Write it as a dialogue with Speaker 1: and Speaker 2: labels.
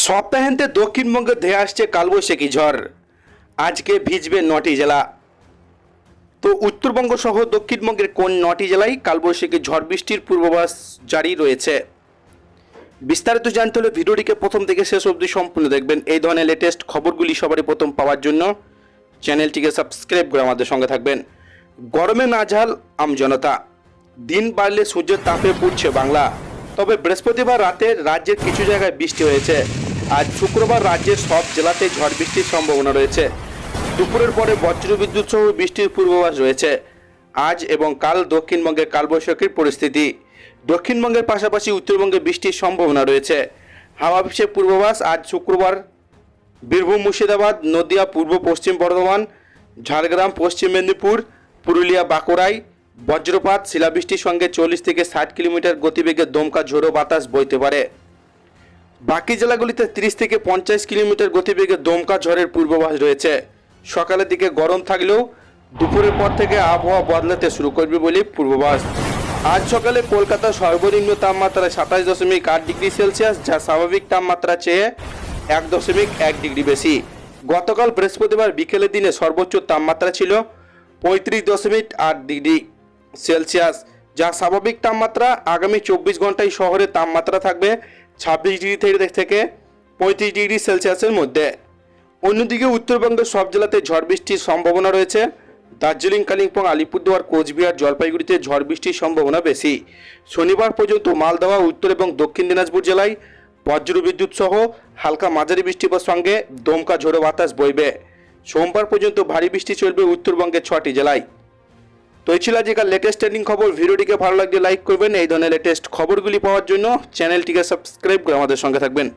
Speaker 1: সপ্তাহান্তে দক্ষিণবঙ্গে ধেয়ে আসছে কালবৈশাখী ঝড়। আজকে ভিজবে 9টি জেলা। তো উত্তরবঙ্গ সহ দক্ষিণবঙ্গের কোন 9টি জেলায় কালবৈশাখী ঝড় বৃষ্টির পূর্বাভাস জারি রয়েছে? বিস্তারিত জানতে হলে ভিডিওটিকে প্রথম থেকে শেষ অবধি সম্পূর্ণ দেখবেন। এই ধরনের লেটেস্ট খবরগুলি সবারই প্রথম পাওয়ার জন্য চ্যানেলটিকে সাবস্ক্রাইব করে আমাদের সঙ্গে থাকবেন। গরমে নাজেহাল আমজনতা। দিন বাড়লে সূর্যের তাপে পুড়ছে বাংলা। তবে বৃহস্পতিবার রাতে রাজ্যের কিছু জায়গায় বৃষ্টি হয়েছে। আজ শুক্রবার রাজ্যের সব জেলাতে ঝড় বৃষ্টির সম্ভাবনা রয়েছে। দুপুরের পরে বজ্রবিদ্যুৎ সহ বৃষ্টির পূর্বাভাস রয়েছে। আজ এবং কাল দক্ষিণবঙ্গে কালবৈশাখীর পরিস্থিতি। দক্ষিণবঙ্গের পাশাপাশি উত্তরবঙ্গে বৃষ্টির সম্ভাবনা রয়েছে। হাওয়া অফিসের পূর্বাভাস আজ শুক্রবার বীরভূম, মুর্শিদাবাদ, নদিয়া, পূর্ব পশ্চিম বর্ধমান, ঝাড়গ্রাম, পশ্চিম মেদিনীপুর, পুরুলিয়া, বাঁকুড়ায় বজ্রপাত, শিলাবৃষ্টির সঙ্গে 40 থেকে 60 কিলোমিটার গতিবেগে দমকা ঝোড়ো বাতাস বইতে পারে। বাকি জেলাগুলিতে 30 থেকে 50 কিলোমিটার গতিবেগে দমকা ঝড়ের পূর্বাভাস রয়েছে। সকালের দিকে গরম থাকলেও দুপুরের পর থেকে আবহাওয়া বদলাতে শুরু করবে বলে পূর্বাভাস। আজ সকালে কলকাতার সর্বনিম্ন তাপমাত্রা 27.8 ডিগ্রি সেলসিয়াস, যা স্বাভাবিক তাপমাত্রা চেয়ে 1.1 ডিগ্রি বেশি। গতকাল বৃহস্পতিবার বিকেলের দিনে সর্বোচ্চ তাপমাত্রা ছিল 35.8 ডিগ্রি সেলসিয়াস, যা স্বাভাবিক তাপমাত্রা। আগামী 24 ঘন্টায় শহরের তাপমাত্রা থাকবে 26 ডিগ্রি থেকে 35 ডিগ্রি সেলসিয়াসের মধ্যে। অন্যদিকে উত্তরবঙ্গের সব জেলাতে ঝড় বৃষ্টির সম্ভাবনা রয়েছে। দার্জিলিং, কালিম্পং, আলিপুরদুয়ার, কোচবিহার, জলপাইগুড়িতে ঝড় বৃষ্টির সম্ভাবনা বেশি। শনিবার পর্যন্ত মালদহ, উত্তর এবং দক্ষিণ দিনাজপুর জেলায় বজ্রবিদ্যুৎ সহ হালকা মাঝারি বৃষ্টির সঙ্গে দমকা ঝোড়ো বাতাস বইবে। সোমবার পর্যন্ত ভারী বৃষ্টি চলবে উত্তরবঙ্গের 6টি জেলায়। তো এই ছিল আজকের লেটেস্ট ট্রেন্ডিং খবর। ভিডিওটিকে ভালো লাগলে লাইক করবেন। এই ধরনের লেটেস্ট খবরগুলি পাওয়ার জন্য চ্যানেলটিকে সাবস্ক্রাইব করে আমাদের সঙ্গে থাকবেন।